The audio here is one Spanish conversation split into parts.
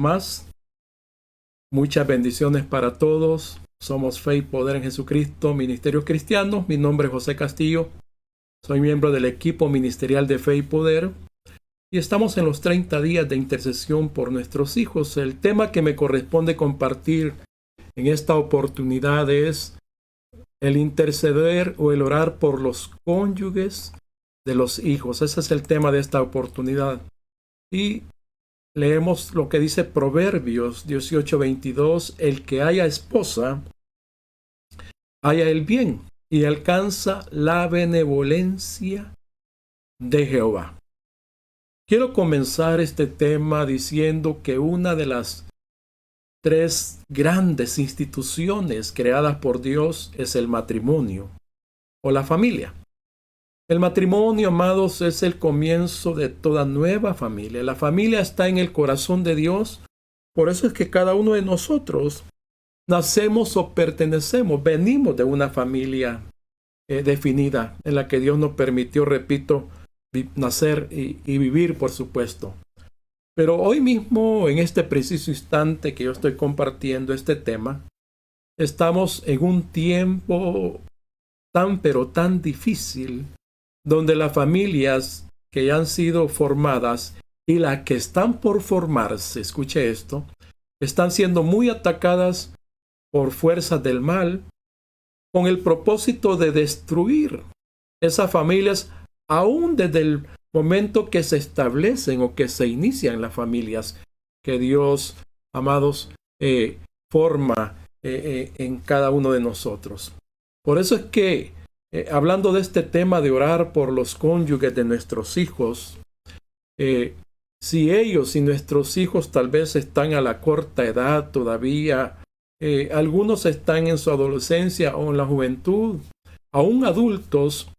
más. Muchas bendiciones para todos. Somos Fe y Poder en Jesucristo, Ministerios Cristianos. Mi nombre es José Castillo. Soy miembro del equipo ministerial de Fe y Poder. Y estamos en los 30 días de intercesión por nuestros hijos. El tema que me corresponde compartir en esta oportunidad es el interceder o el orar por los cónyuges de los hijos. Ese es el tema de esta oportunidad. Y leemos lo que dice Proverbios 18:22. El que haya esposa, haya el bien y alcanza la benevolencia de Jehová. Quiero comenzar este tema diciendo que una de las 3 grandes instituciones creadas por Dios es el matrimonio o la familia. El matrimonio, amados, es el comienzo de toda nueva familia. La familia está en el corazón de Dios. Por eso es que cada uno de nosotros nacemos o pertenecemos, venimos de una familia definida en la que Dios nos permitió, repito, nacer y vivir, por supuesto. Pero hoy mismo, en este preciso instante que yo estoy compartiendo este tema, estamos en un tiempo pero tan difícil, donde las familias que ya han sido formadas y las que están por formarse, escuche esto, están siendo muy atacadas por fuerzas del mal con el propósito de destruir esas familias aún desde el momento que se establecen o que se inician las familias que Dios, amados, forma en cada uno de nosotros. Por eso es que hablando de este tema de orar por los cónyuges de nuestros hijos, si nuestros hijos tal vez están a la corta edad todavía, algunos están en su adolescencia o en la juventud, aún adultos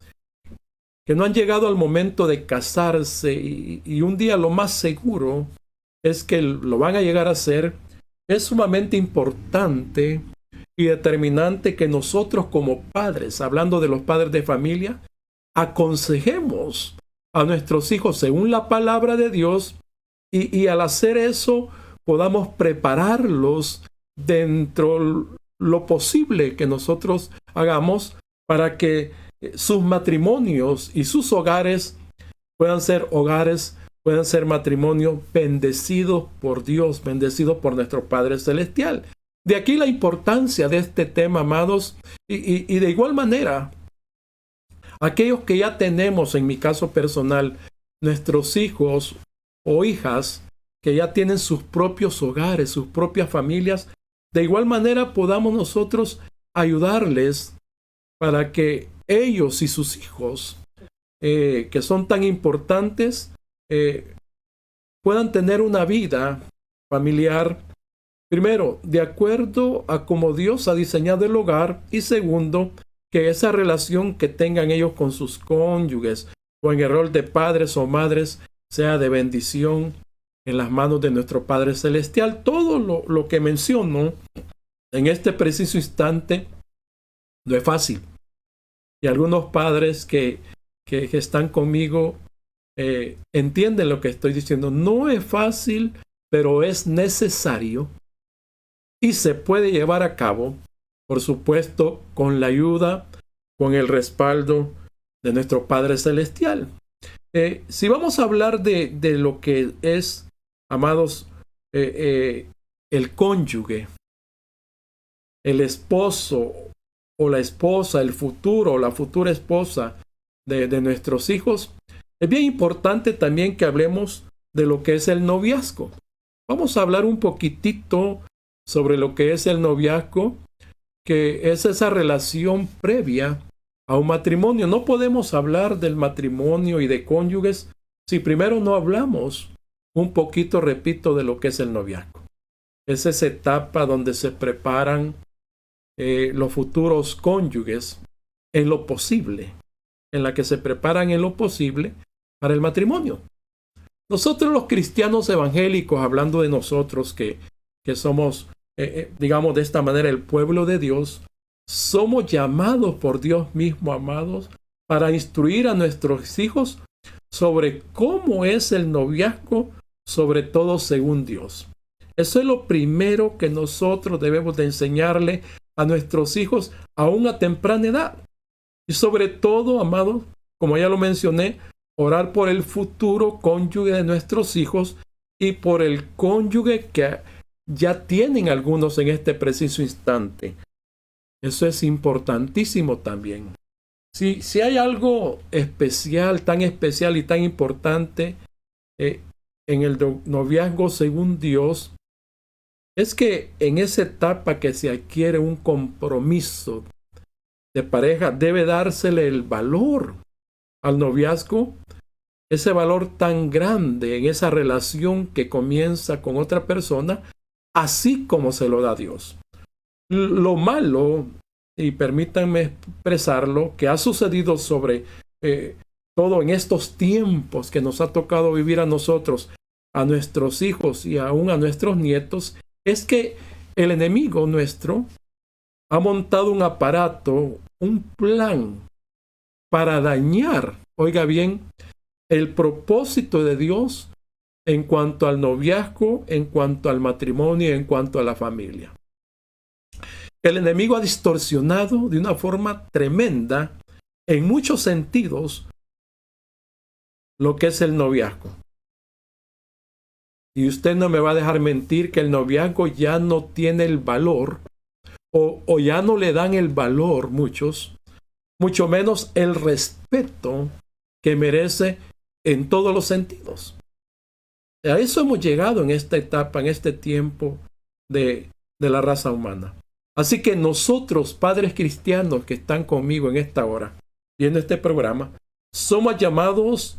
que no han llegado al momento de casarse y un día lo más seguro es que lo van a llegar a hacer, es sumamente importante y determinante que nosotros como padres, hablando de los padres de familia, aconsejemos a nuestros hijos según la palabra de Dios y al hacer eso podamos prepararlos dentro lo posible que nosotros hagamos para que sus matrimonios y sus hogares puedan ser matrimonios bendecidos por Dios, bendecidos por nuestro Padre Celestial. De aquí la importancia de este tema, amados, y de igual manera, aquellos que ya tenemos, en mi caso personal, nuestros hijos o hijas que ya tienen sus propios hogares, sus propias familias, de igual manera podamos nosotros ayudarles para que ellos y sus hijos, que son tan importantes, puedan tener una vida familiar, primero, de acuerdo a cómo Dios ha diseñado el hogar, y segundo, que esa relación que tengan ellos con sus cónyuges o en el rol de padres o madres sea de bendición en las manos de nuestro Padre Celestial. Todo lo que menciono en este preciso instante no es fácil. Y algunos padres que están conmigo entienden lo que estoy diciendo. No es fácil, pero es necesario y se puede llevar a cabo, por supuesto, con la ayuda, con el respaldo de nuestro Padre Celestial. Si vamos a hablar de lo que es, amados, el cónyuge, el esposo o la esposa, el futuro o la futura esposa de nuestros hijos, es bien importante también que hablemos de lo que es el noviazgo. Vamos a hablar un poquitito sobre lo que es el noviazgo, que es esa relación previa a un matrimonio. No podemos hablar del matrimonio y de cónyuges si primero no hablamos un poquito, repito, de lo que es el noviazgo. Es esa etapa donde se preparan los futuros cónyuges en lo posible, en la que se preparan en lo posible para el matrimonio. Nosotros los cristianos evangélicos, hablando de nosotros que somos, digamos de esta manera, el pueblo de Dios, somos llamados por Dios mismo, amados, para instruir a nuestros hijos sobre cómo es el noviazgo, sobre todo según Dios. Eso es lo primero que nosotros debemos de enseñarle a nuestros hijos aún a temprana edad. Y sobre todo, amados, como ya lo mencioné, orar por el futuro cónyuge de nuestros hijos y por el cónyuge que ya tienen algunos en este preciso instante. Eso es importantísimo también. Si hay algo especial, tan especial y tan importante en el noviazgo según Dios, es que en esa etapa que se adquiere un compromiso de pareja, debe dársele el valor al noviazgo, ese valor tan grande en esa relación que comienza con otra persona, así como se lo da Dios. Lo malo, y permítanme expresarlo, que ha sucedido sobre todo en estos tiempos que nos ha tocado vivir a nosotros, a nuestros hijos y aún a nuestros nietos, es que el enemigo nuestro ha montado un aparato, un plan para dañar, oiga bien, el propósito de Dios en cuanto al noviazgo, en cuanto al matrimonio, en cuanto a la familia. El enemigo ha distorsionado de una forma tremenda, en muchos sentidos, lo que es el noviazgo. Y usted no me va a dejar mentir que el noviazgo ya no tiene el valor, o ya no le dan el valor muchos, mucho menos el respeto que merece en todos los sentidos. A eso hemos llegado en esta etapa, en este tiempo de la raza humana. Así que nosotros, padres cristianos que están conmigo en esta hora, viendo este programa, somos llamados,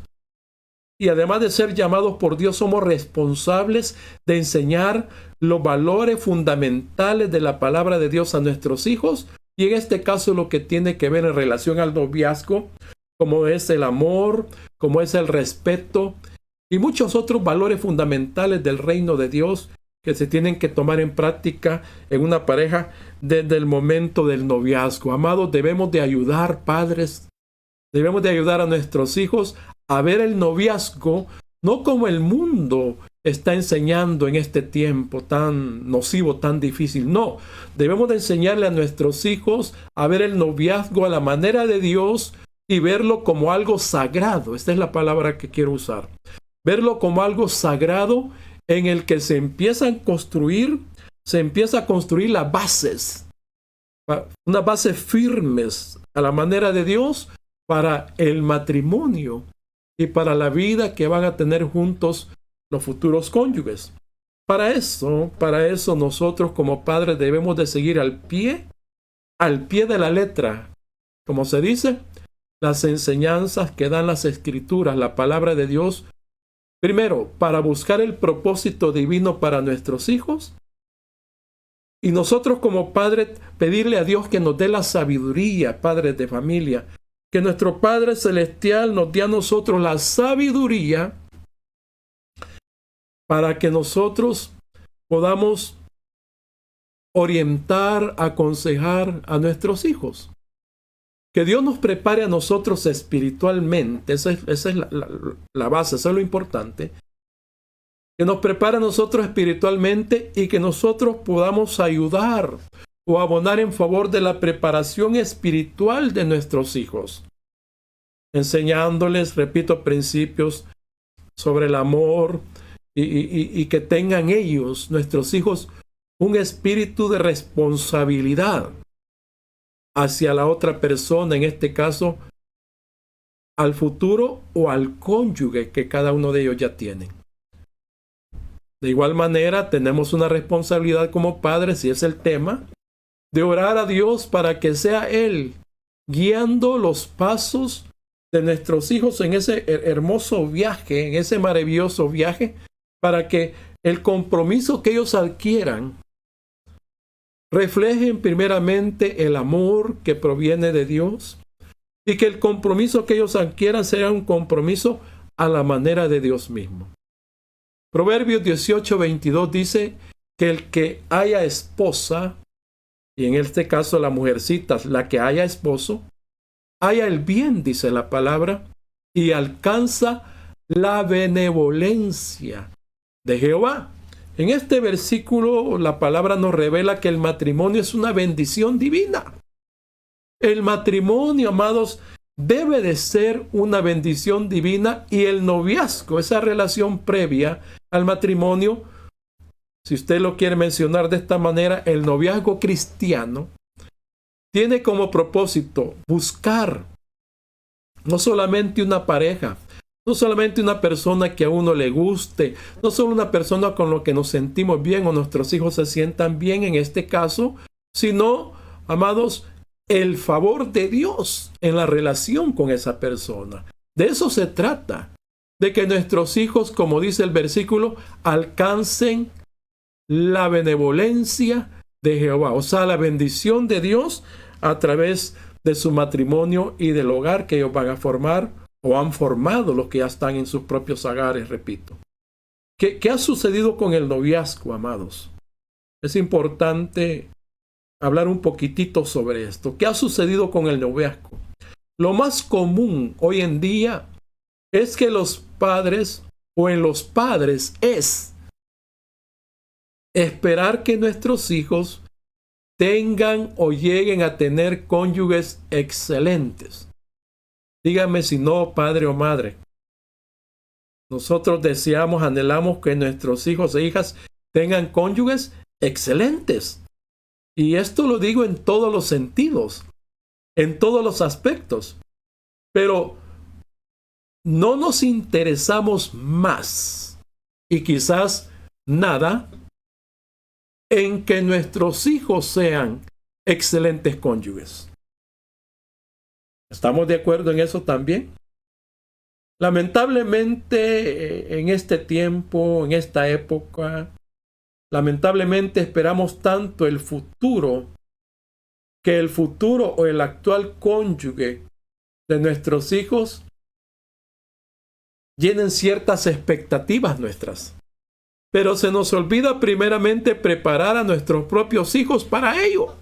y además de ser llamados por Dios, somos responsables de enseñar los valores fundamentales de la palabra de Dios a nuestros hijos, y en este caso lo que tiene que ver en relación al noviazgo, como es el amor, como es el respeto, y muchos otros valores fundamentales del reino de Dios que se tienen que tomar en práctica en una pareja desde el momento del noviazgo. Amados, debemos de ayudar, padres, debemos de ayudar a nuestros hijos a ver el noviazgo no como el mundo está enseñando en este tiempo tan nocivo, tan difícil. No, debemos de enseñarle a nuestros hijos a ver el noviazgo a la manera de Dios y verlo como algo sagrado. Esta es la palabra que quiero usar. Verlo como algo sagrado en el que se empieza a construir las bases, unas bases firmes a la manera de Dios para el matrimonio y para la vida que van a tener juntos los futuros cónyuges. Para eso nosotros como padres debemos de seguir al pie de la letra, como se dice, las enseñanzas que dan las Escrituras, la palabra de Dios. Primero, para buscar el propósito divino para nuestros hijos. Y nosotros como padres, pedirle a Dios que nos dé la sabiduría, padres de familia. Que nuestro Padre Celestial nos dé a nosotros la sabiduría para que nosotros podamos orientar, aconsejar a nuestros hijos. Que Dios nos prepare a nosotros espiritualmente, esa es la base, eso es lo importante. Que nos prepare a nosotros espiritualmente y que nosotros podamos ayudar o abonar en favor de la preparación espiritual de nuestros hijos. Enseñándoles, repito, principios sobre el amor y que tengan ellos, nuestros hijos, un espíritu de responsabilidad hacia la otra persona, en este caso, al futuro o al cónyuge que cada uno de ellos ya tiene. De igual manera, tenemos una responsabilidad como padres, si es el tema, de orar a Dios para que sea Él guiando los pasos de nuestros hijos en ese hermoso viaje, en ese maravilloso viaje, para que el compromiso que ellos adquieran reflejen primeramente el amor que proviene de Dios y que el compromiso que ellos adquieran sea un compromiso a la manera de Dios mismo. Proverbios 18:22 dice que el que haya esposa, y en este caso la mujercita, la que haya esposo, haya el bien, dice la palabra, y alcanza la benevolencia de Jehová. En este versículo la palabra nos revela que el matrimonio es una bendición divina. El matrimonio, amados, debe de ser una bendición divina, y el noviazgo, esa relación previa al matrimonio, si usted lo quiere mencionar de esta manera, el noviazgo cristiano tiene como propósito buscar no solamente una pareja, no solamente una persona que a uno le guste, no solo una persona con la que nos sentimos bien o nuestros hijos se sientan bien en este caso, sino, amados, el favor de Dios en la relación con esa persona. De eso se trata, de que nuestros hijos, como dice el versículo, alcancen la benevolencia de Jehová, o sea, la bendición de Dios a través de su matrimonio y del hogar que ellos van a formar o han formado, los que ya están en sus propios hogares, repito. ¿Qué ha sucedido con el noviazgo, amados? Es importante hablar un poquitito sobre esto. ¿Qué ha sucedido con el noviazgo? Lo más común hoy en día es que los padres o en los padres es esperar que nuestros hijos tengan o lleguen a tener cónyuges excelentes. Dígame si no, padre o madre. Nosotros deseamos, anhelamos que nuestros hijos e hijas tengan cónyuges excelentes. Y esto lo digo en todos los sentidos, en todos los aspectos. Pero no nos interesamos más, y quizás nada, en que nuestros hijos sean excelentes cónyuges. ¿Estamos de acuerdo en eso también? Lamentablemente, en este tiempo, en esta época, lamentablemente esperamos tanto el futuro, que el futuro o el actual cónyuge de nuestros hijos llenen ciertas expectativas nuestras. Pero se nos olvida primeramente preparar a nuestros propios hijos para ello.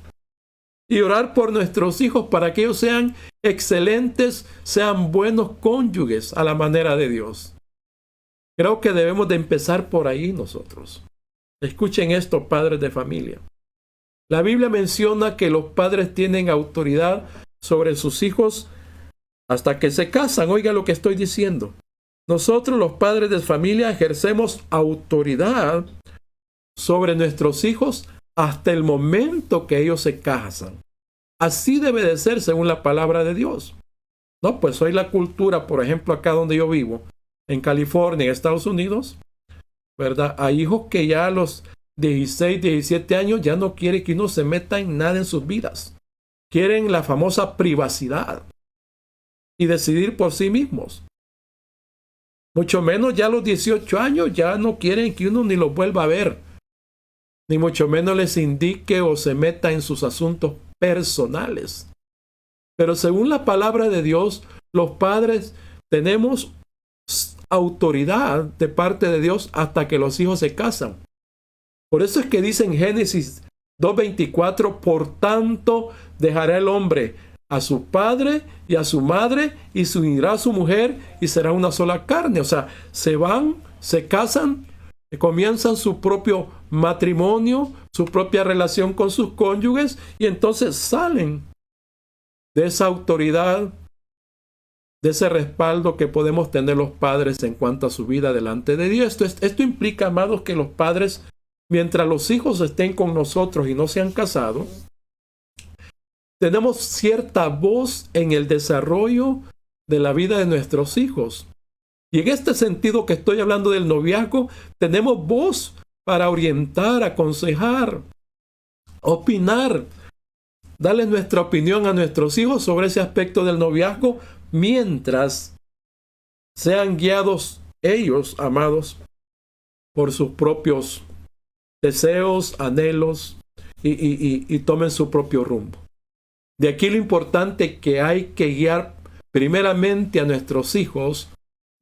Y orar por nuestros hijos para que ellos sean excelentes, sean buenos cónyuges a la manera de Dios. Creo que debemos de empezar por ahí nosotros. Escuchen esto, padres de familia. La Biblia menciona que los padres tienen autoridad sobre sus hijos hasta que se casan. Oiga lo que estoy diciendo. Nosotros, los padres de familia, ejercemos autoridad sobre nuestros hijos hasta el momento que ellos se casan. Así debe de ser según la palabra de Dios. No, pues hoy la cultura, por ejemplo, acá donde yo vivo, en California, en Estados Unidos, ¿verdad? Hay hijos que ya a los 16, 17 años ya no quieren que uno se meta en nada en sus vidas. Quieren la famosa privacidad y decidir por sí mismos. Mucho menos ya a los 18 años ya no quieren que uno ni los vuelva a ver, ni mucho menos les indique o se meta en sus asuntos personales. Pero según la palabra de Dios, los padres tenemos autoridad de parte de Dios hasta que los hijos se casan. Por eso es que dice en Génesis 2:24, por tanto dejará el hombre a su padre y a su madre y se unirá a su mujer y será una sola carne. O sea, se van, se casan, comienzan su propio matrimonio, su propia relación con sus cónyuges, y entonces salen de esa autoridad, de ese respaldo que podemos tener los padres en cuanto a su vida delante de Dios. Esto implica, amados, que los padres, mientras los hijos estén con nosotros y no se han casado, tenemos cierta voz en el desarrollo de la vida de nuestros hijos. Y en este sentido que estoy hablando del noviazgo, tenemos voz para orientar, aconsejar, opinar, darle nuestra opinión a nuestros hijos sobre ese aspecto del noviazgo, mientras sean guiados ellos, amados, por sus propios deseos, anhelos y tomen su propio rumbo. De aquí lo importante que hay que guiar primeramente a nuestros hijos,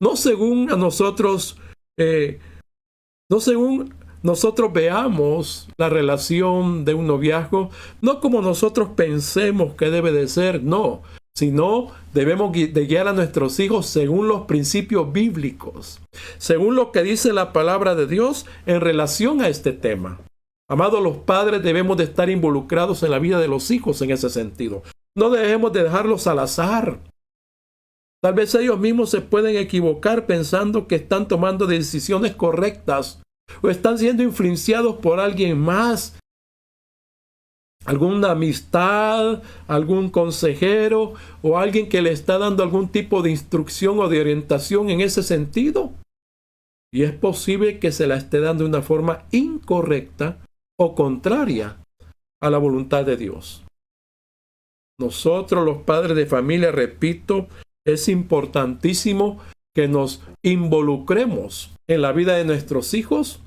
no según a nosotros, no según nosotros veamos la relación de un noviazgo, no como nosotros pensemos que debe de ser, no, sino debemos de guiar a nuestros hijos según los principios bíblicos, según lo que dice la palabra de Dios en relación a este tema. Amados, los padres debemos de estar involucrados en la vida de los hijos en ese sentido. No debemos de dejarlos al azar. Tal vez ellos mismos se pueden equivocar pensando que están tomando decisiones correctas o están siendo influenciados por alguien más, alguna amistad, algún consejero o alguien que le está dando algún tipo de instrucción o de orientación en ese sentido. Y es posible que se la esté dando de una forma incorrecta o contraria a la voluntad de Dios. Nosotros, los padres de familia, repito, es importantísimo que nos involucremos en la vida de nuestros hijos,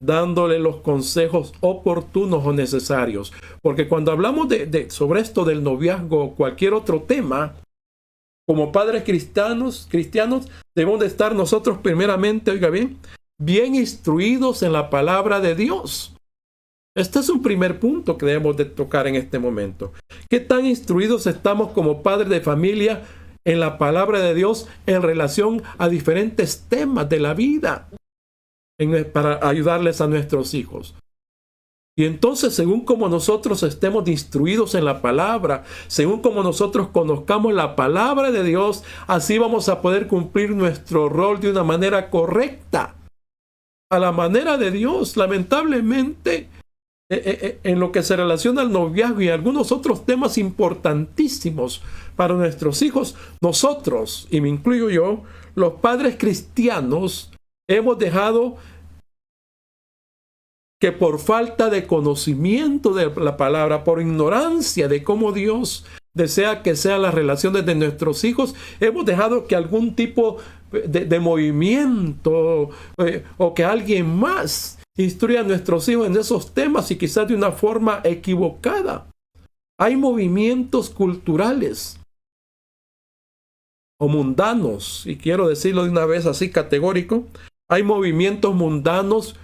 dándole los consejos oportunos o necesarios. Porque cuando hablamos sobre esto del noviazgo o cualquier otro tema, como padres cristianos debemos de estar nosotros primeramente, oiga bien instruidos en la palabra de Dios. Este es un primer punto que debemos de tocar en este momento. ¿Qué tan instruidos estamos como padres de familia en la palabra de Dios en relación a diferentes temas de la vida para ayudarles a nuestros hijos? Y entonces, según como nosotros estemos instruidos en la palabra, según como nosotros conozcamos la palabra de Dios, así vamos a poder cumplir nuestro rol de una manera correcta, a la manera de Dios. Lamentablemente, en lo que se relaciona al noviazgo y algunos otros temas importantísimos para nuestros hijos, nosotros, y me incluyo yo, los padres cristianos, hemos dejado que por falta de conocimiento de la palabra, por ignorancia de cómo Dios desea que sean las relaciones de nuestros hijos, hemos dejado que algún tipo de movimiento o que alguien más instruya a nuestros hijos en esos temas y quizás de una forma equivocada. Hay movimientos culturales o mundanos, y quiero decirlo de una vez así categórico, hay movimientos mundanos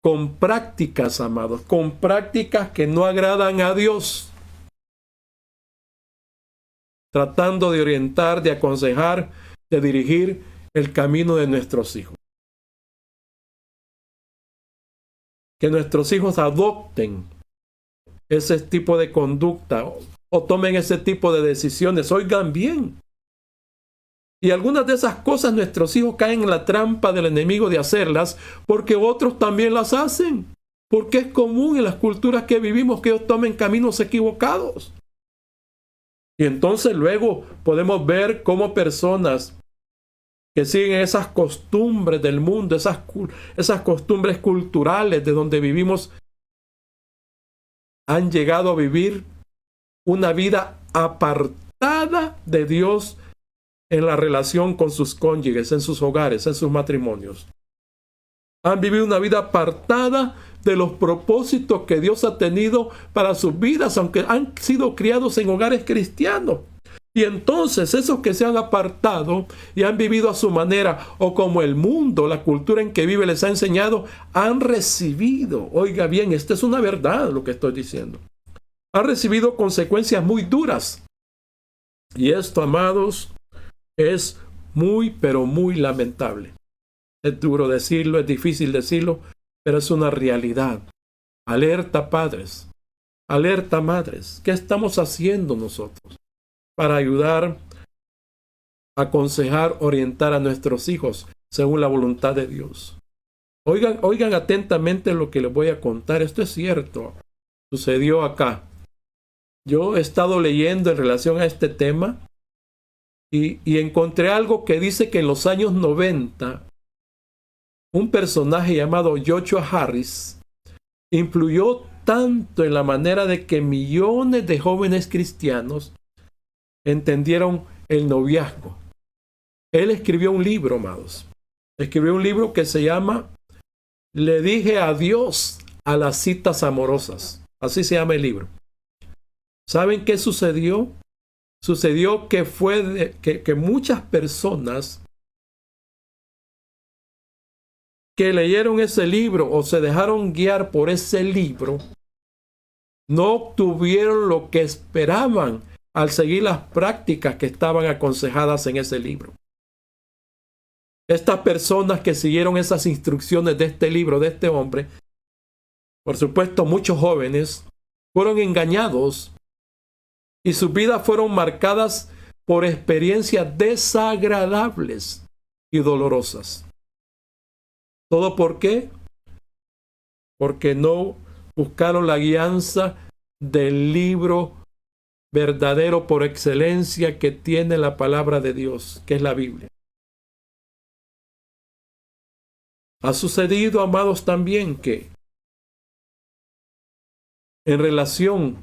con prácticas, amados, con prácticas que no agradan a Dios, tratando de orientar, de aconsejar, de dirigir el camino de nuestros hijos. Que nuestros hijos adopten ese tipo de conducta o tomen ese tipo de decisiones. Oigan bien. Y algunas de esas cosas nuestros hijos caen en la trampa del enemigo de hacerlas porque otros también las hacen. Porque es común en las culturas que vivimos que ellos tomen caminos equivocados. Y entonces luego podemos ver cómo personas que siguen esas costumbres del mundo, esas costumbres culturales de donde vivimos, han llegado a vivir una vida apartada de Dios en la relación con sus cónyuges, en sus hogares, en sus matrimonios. Han vivido una vida apartada de los propósitos que Dios ha tenido para sus vidas, aunque han sido criados en hogares cristianos. Y entonces esos que se han apartado y han vivido a su manera o como el mundo, la cultura en que vive les ha enseñado, han recibido, oiga bien, esta es una verdad lo que estoy diciendo, han recibido consecuencias muy duras. Y esto, amados, es muy, pero muy lamentable. Es duro decirlo, es difícil decirlo, pero es una realidad. Alerta, padres. Alerta, madres. ¿Qué estamos haciendo nosotros para ayudar, aconsejar, orientar a nuestros hijos según la voluntad de Dios? Oigan atentamente lo que les voy a contar. Esto es cierto. Sucedió acá. Yo he estado leyendo en relación a este tema y encontré algo que dice que en los años 90 un personaje llamado Joshua Harris influyó tanto en la manera de que millones de jóvenes cristianos entendieron el noviazgo. Él escribió un libro, amados. Escribió un libro que se llama Le dije adiós a las citas amorosas. Así se llama el libro. ¿Saben qué sucedió? Sucedió que que muchas personas que leyeron ese libro o se dejaron guiar por ese libro no obtuvieron lo que esperaban al seguir las prácticas que estaban aconsejadas en ese libro. Estas personas que siguieron esas instrucciones de este libro, de este hombre, por supuesto muchos jóvenes, fueron engañados y sus vidas fueron marcadas por experiencias desagradables y dolorosas. ¿Todo por qué? Porque no buscaron la guianza del libro verdadero por excelencia que tiene la palabra de Dios, que es la Biblia. Ha sucedido, amados, también que en relación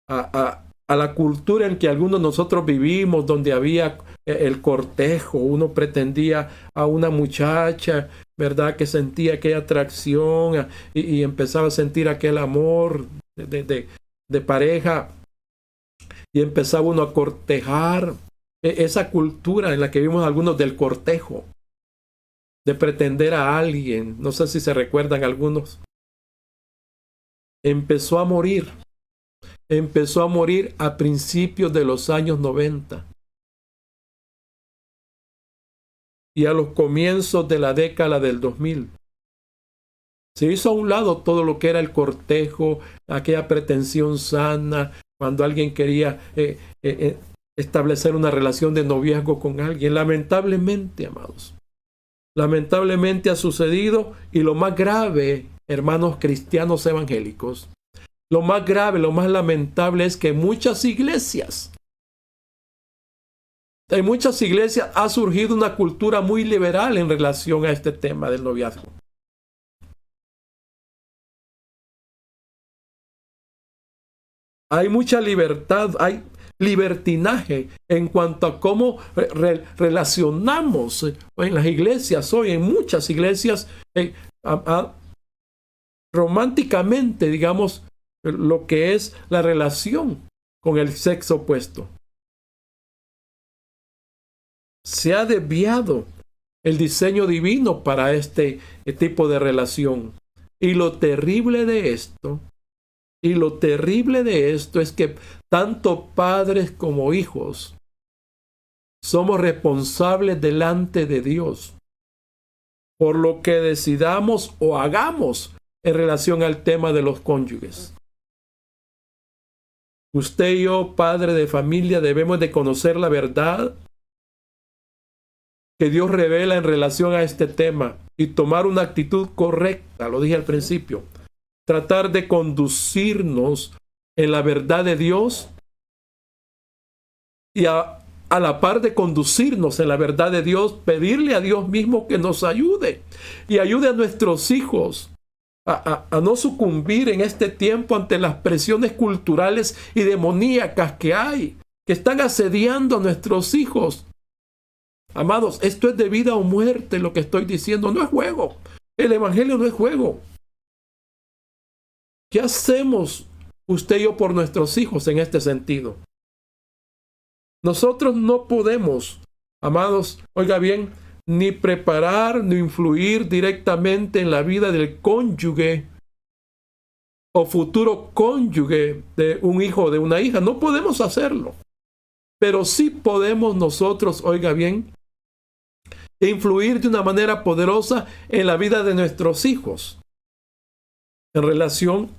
a la cultura en que algunos de nosotros vivimos, donde había el cortejo, uno pretendía a una muchacha, ¿verdad?, que sentía aquella atracción y empezaba a sentir aquel amor de pareja y empezaba uno a cortejar. Esa cultura en la que vimos algunos del cortejo, de pretender a alguien, no sé si se recuerdan algunos, empezó a morir a principios de los años 90 y a los comienzos de la década del 2000. Se hizo a un lado todo lo que era el cortejo, aquella pretensión sana, cuando alguien quería establecer una relación de noviazgo con alguien. Lamentablemente, amados, lamentablemente ha sucedido, y lo más grave, hermanos cristianos evangélicos, lo más grave, lo más lamentable es que en muchas iglesias ha surgido una cultura muy liberal en relación a este tema del noviazgo. Hay mucha libertad, hay libertinaje en cuanto a cómo relacionamos en las iglesias hoy, en muchas iglesias, románticamente, digamos, lo que es la relación con el sexo opuesto. Se ha desviado el diseño divino para este tipo de relación. Y lo terrible de esto es que tanto padres como hijos somos responsables delante de Dios por lo que decidamos o hagamos en relación al tema de los cónyuges. Usted y yo, padre de familia, debemos de conocer la verdad que Dios revela en relación a este tema y tomar una actitud correcta, lo dije al principio. Tratar de conducirnos en la verdad de Dios y a la par de conducirnos en la verdad de Dios, pedirle a Dios mismo que nos ayude y ayude a nuestros hijos a no sucumbir en este tiempo ante las presiones culturales y demoníacas que están asediando a nuestros hijos. Amados, esto es de vida o muerte lo que estoy diciendo, no es juego. El evangelio no es juego. ¿Qué hacemos usted y yo por nuestros hijos en este sentido? Nosotros no podemos, amados, oiga bien, ni preparar ni influir directamente en la vida del cónyuge o futuro cónyuge de un hijo o de una hija. No podemos hacerlo. Pero sí podemos nosotros, oiga bien, influir de una manera poderosa en la vida de nuestros hijos en relación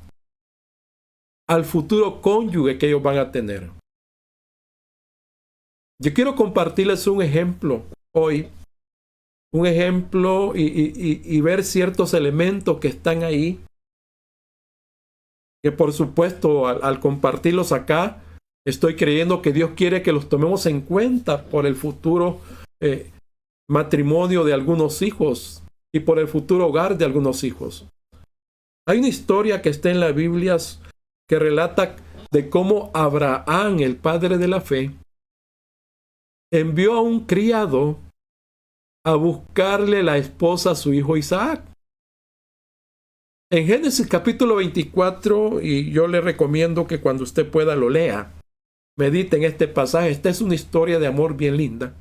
al futuro cónyuge que ellos van a tener. Yo quiero compartirles un ejemplo hoy, un ejemplo y ver ciertos elementos que están ahí, que por supuesto al compartirlos acá, estoy creyendo que Dios quiere que los tomemos en cuenta por el futuro matrimonio de algunos hijos y por el futuro hogar de algunos hijos. Hay una historia que está en la Biblia que relata de cómo Abraham, el padre de la fe, envió a un criado a buscarle la esposa a su hijo Isaac. En Génesis capítulo 24, y yo le recomiendo que cuando usted pueda lo lea, medite en este pasaje. Esta es una historia de amor bien linda.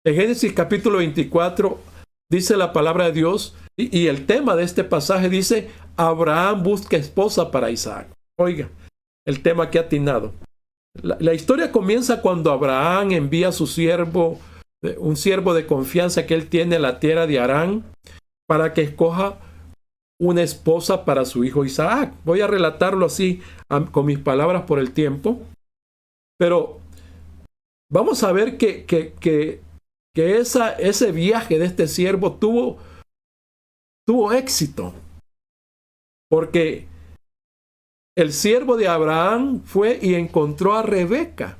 En Génesis capítulo 24 dice la palabra de Dios, y el tema de este pasaje dice: Abraham busca esposa para Isaac. Oiga, el tema que ha atinado. La historia comienza cuando Abraham envía a su siervo, un siervo de confianza que él tiene en la tierra de Harán, para que escoja una esposa para su hijo Isaac. Voy a relatarlo así con mis palabras por el tiempo, pero vamos a ver que ese viaje de este siervo tuvo éxito, porque el siervo de Abraham fue y encontró a Rebeca.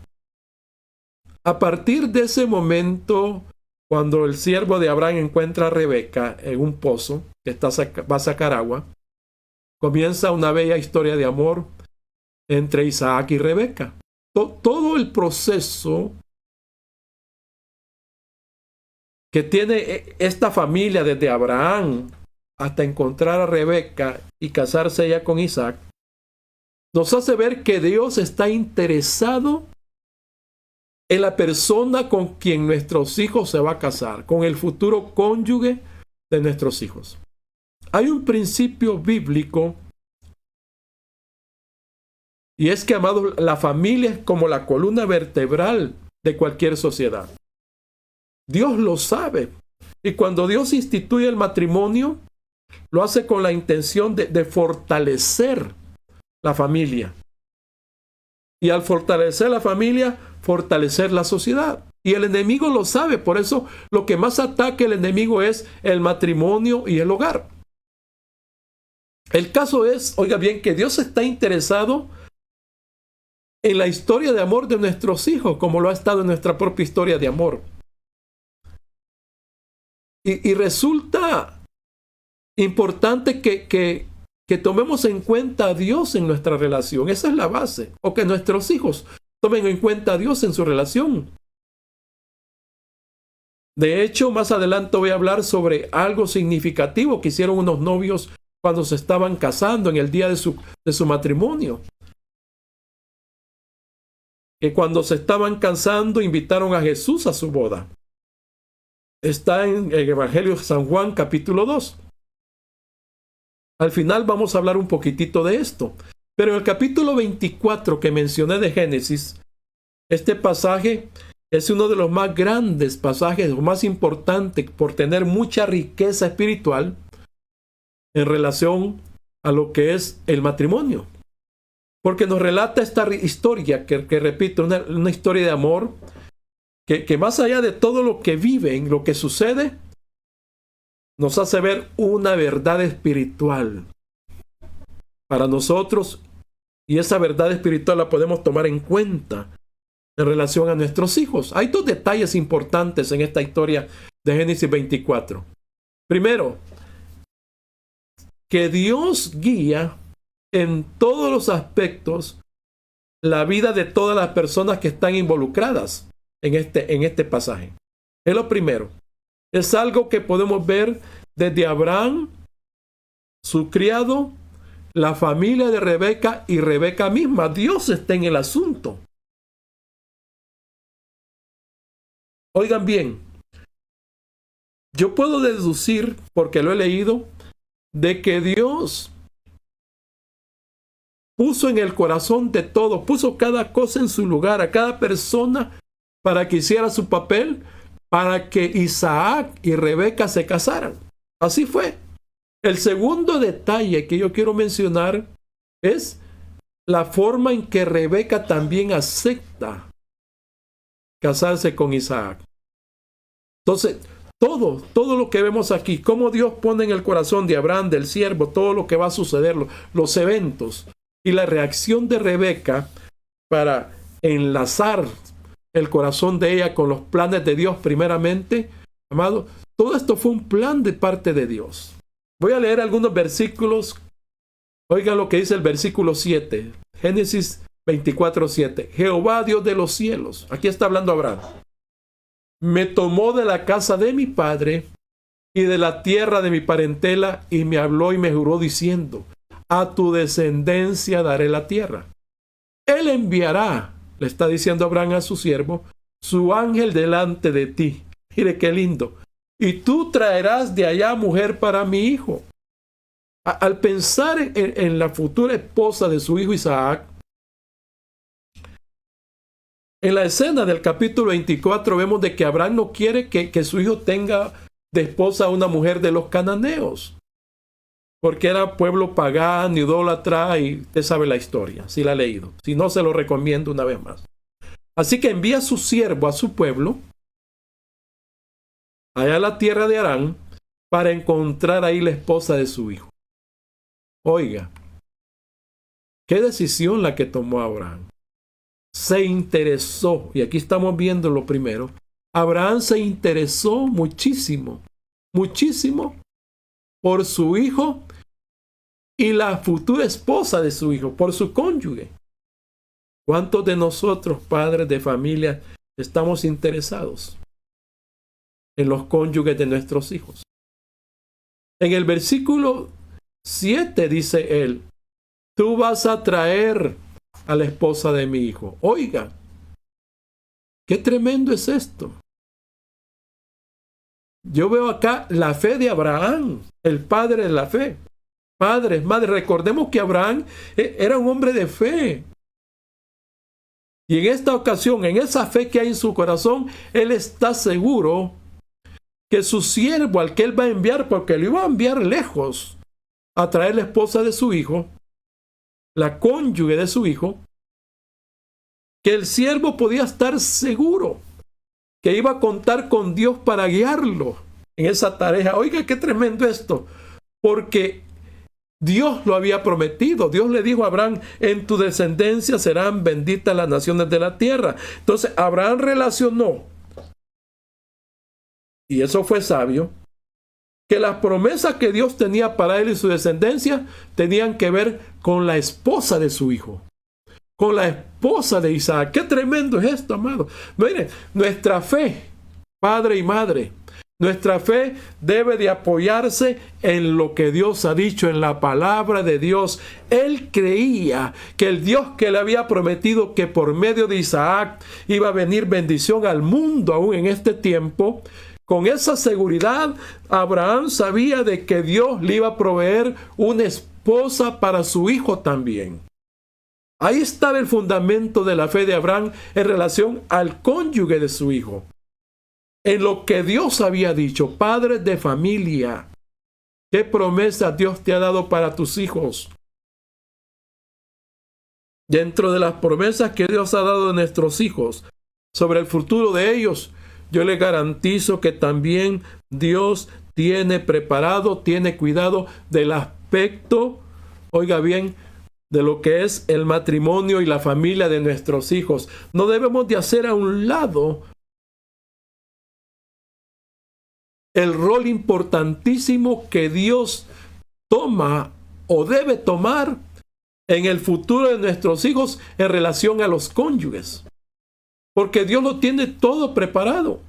A partir de ese momento, cuando el siervo de Abraham encuentra a Rebeca en un pozo que va a sacar agua, comienza una bella historia de amor entre Isaac y Rebeca. Todo el proceso que tiene esta familia desde Abraham hasta encontrar a Rebeca y casarse ella con Isaac, nos hace ver que Dios está interesado en la persona con quien nuestros hijos se va a casar, con el futuro cónyuge de nuestros hijos. Hay un principio bíblico, y es que, amados, la familia es como la columna vertebral de cualquier sociedad. Dios lo sabe. Y cuando Dios instituye el matrimonio, lo hace con la intención de fortalecer la familia. Y al fortalecer la familia, fortalecer la sociedad. Y el enemigo lo sabe. Por eso lo que más ataca el enemigo es el matrimonio y el hogar. El caso es, oiga bien, que Dios está interesado en la historia de amor de nuestros hijos, como lo ha estado en nuestra propia historia de amor. Y resulta importante que tomemos en cuenta a Dios en nuestra relación. Esa es la base. O que nuestros hijos tomen en cuenta a Dios en su relación. De hecho, más adelante voy a hablar sobre algo significativo que hicieron unos novios cuando se estaban casando en el día de su matrimonio. Que cuando se estaban casando invitaron a Jesús a su boda. Está en el Evangelio de San Juan, capítulo 2. Al final vamos a hablar un poquitito de esto. Pero en el capítulo 24 que mencioné de Génesis, este pasaje es uno de los más grandes pasajes, o más importantes, por tener mucha riqueza espiritual en relación a lo que es el matrimonio. Porque nos relata esta historia, que repito, una historia de amor, que más allá de todo lo que viven, lo que sucede, nos hace ver una verdad espiritual para nosotros, y esa verdad espiritual la podemos tomar en cuenta en relación a nuestros hijos. Hay dos detalles importantes en esta historia de Génesis 24. Primero, que Dios guía en todos los aspectos la vida de todas las personas que están involucradas en este pasaje. Es lo primero. Es algo que podemos ver desde Abraham, su criado, la familia de Rebeca y Rebeca misma. Dios está en el asunto. Oigan bien, yo puedo deducir, porque lo he leído, de que Dios puso en el corazón de todo, puso cada cosa en su lugar, a cada persona para que hiciera su papel, para que Isaac y Rebeca se casaran. Así fue. El segundo detalle que yo quiero mencionar es la forma en que Rebeca también acepta casarse con Isaac. Entonces, todo lo que vemos aquí, cómo Dios pone en el corazón de Abraham, del siervo, todo lo que va a suceder, los eventos y la reacción de Rebeca para enlazar el corazón de ella con los planes de Dios primeramente, amado, todo esto fue un plan de parte de Dios. Voy a leer algunos versículos. Oigan lo que dice el versículo 7, Génesis 24:7. Jehová, Dios de los cielos, aquí está hablando Abraham, me tomó de la casa de mi padre y de la tierra de mi parentela, y me habló y me juró diciendo: a tu descendencia daré la tierra. Él enviará, le está diciendo Abraham a su siervo, su ángel delante de ti. Mire qué lindo. Y tú traerás de allá mujer para mi hijo. Al pensar en la futura esposa de su hijo Isaac, en la escena del capítulo 24 vemos de que Abraham no quiere que su hijo tenga de esposa a una mujer de los cananeos, porque era pueblo pagano, idólatra, y usted sabe la historia, si la ha leído. Si no, se lo recomiendo una vez más. Así que envía a su siervo a su pueblo, allá a la tierra de Harán, para encontrar ahí la esposa de su hijo. Oiga, qué decisión la que tomó Abraham. Se interesó, y aquí estamos viendo lo primero. Abraham se interesó muchísimo, muchísimo por su hijo y la futura esposa de su hijo, por su cónyuge. ¿Cuántos de nosotros, padres de familia, estamos interesados en los cónyuges de nuestros hijos? En el versículo 7 dice él, tú vas a traer a la esposa de mi hijo. Oiga, qué tremendo es esto. Yo veo acá la fe de Abraham, el padre de la fe. Padres, madres, recordemos que Abraham era un hombre de fe. Y en esta ocasión, en esa fe que hay en su corazón, él está seguro que su siervo, al que él va a enviar, porque lo iba a enviar lejos, a traer la esposa de su hijo, la cónyuge de su hijo, que el siervo podía estar seguro que iba a contar con Dios para guiarlo en esa tarea. Oiga, qué tremendo esto, porque Dios lo había prometido. Dios le dijo a Abraham, en tu descendencia serán benditas las naciones de la tierra. Entonces Abraham relacionó, y eso fue sabio, que las promesas que Dios tenía para él y su descendencia tenían que ver con la esposa de su hijo, con la esposa de Isaac. Qué tremendo es esto, amado. Miren, nuestra fe, padre y madre, nuestra fe debe de apoyarse en lo que Dios ha dicho, en la palabra de Dios. Él creía que el Dios que le había prometido que por medio de Isaac iba a venir bendición al mundo aún en este tiempo. Con esa seguridad, Abraham sabía de que Dios le iba a proveer una esposa para su hijo también. Ahí estaba el fundamento de la fe de Abraham en relación al cónyuge de su hijo. En lo que Dios había dicho, padres de familia, ¿qué promesa Dios te ha dado para tus hijos? Dentro de las promesas que Dios ha dado a nuestros hijos sobre el futuro de ellos, yo les garantizo que también Dios tiene preparado, tiene cuidado del aspecto, oiga bien, de lo que es el matrimonio y la familia de nuestros hijos. No debemos de hacer a un lado el rol importantísimo que Dios toma o debe tomar en el futuro de nuestros hijos en relación a los cónyuges. Porque Dios lo tiene todo preparado.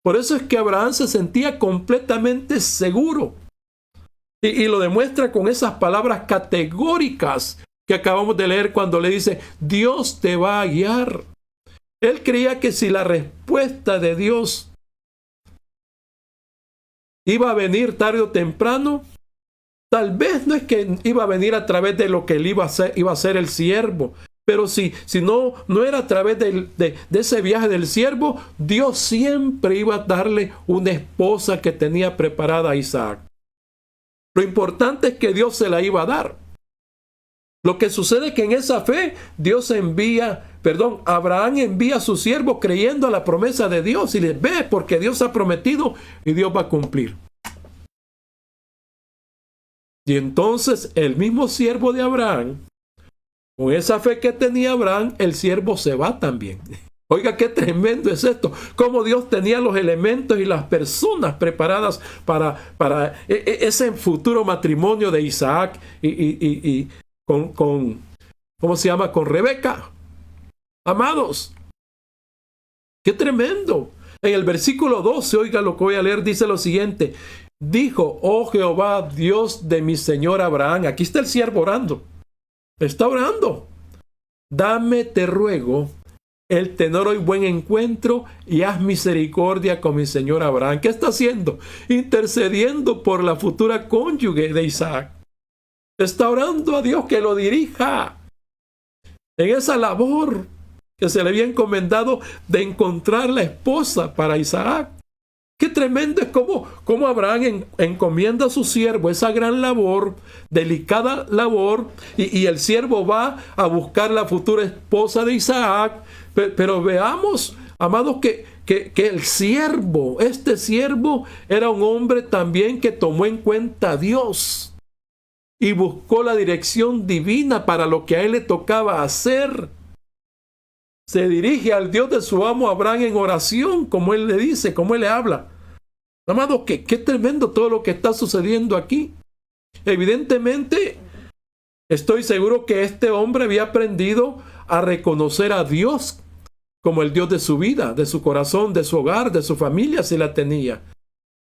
Por eso es que Abraham se sentía completamente seguro. Y lo demuestra con esas palabras categóricas que acabamos de leer cuando le dice, Dios te va a guiar. Él creía que si la respuesta de Dios iba a venir tarde o temprano, tal vez no es que iba a venir a través de lo que él iba a hacer el siervo. Pero si no era a través de ese viaje del siervo, Dios siempre iba a darle una esposa que tenía preparada a Isaac. Lo importante es que Dios se la iba a dar. Lo que sucede es que en esa fe, Abraham envía a su siervo creyendo a la promesa de Dios y le ve porque Dios ha prometido y Dios va a cumplir. Y entonces el mismo siervo de Abraham, con esa fe que tenía Abraham, el siervo se va también. Oiga, qué tremendo es esto. Cómo Dios tenía los elementos y las personas preparadas para ese futuro matrimonio de Isaac y ¿cómo se llama? Con Rebeca. Amados, qué tremendo. En el versículo 12, oiga lo que voy a leer, dice lo siguiente. Dijo, oh Jehová, Dios de mi señor Abraham. Aquí está el siervo orando. Está orando. Dame, te ruego, el tener hoy buen encuentro y haz misericordia con mi señor Abraham. ¿Qué está haciendo? Intercediendo por la futura cónyuge de Isaac. Está orando a Dios que lo dirija en esa labor que se le había encomendado de encontrar la esposa para Isaac. Qué tremendo es como Abraham encomienda a su siervo esa gran labor, delicada labor, y el siervo va a buscar la futura esposa de Isaac. Pero veamos, amados, que el siervo, este siervo, era un hombre también que tomó en cuenta a Dios y buscó la dirección divina para lo que a él le tocaba hacer. Se dirige al Dios de su amo Abraham en oración, como él le dice, como él le habla. Amados, qué tremendo todo lo que está sucediendo aquí. Evidentemente, estoy seguro que este hombre había aprendido a reconocer a Dios como el Dios de su vida, de su corazón, de su hogar, de su familia, si la tenía.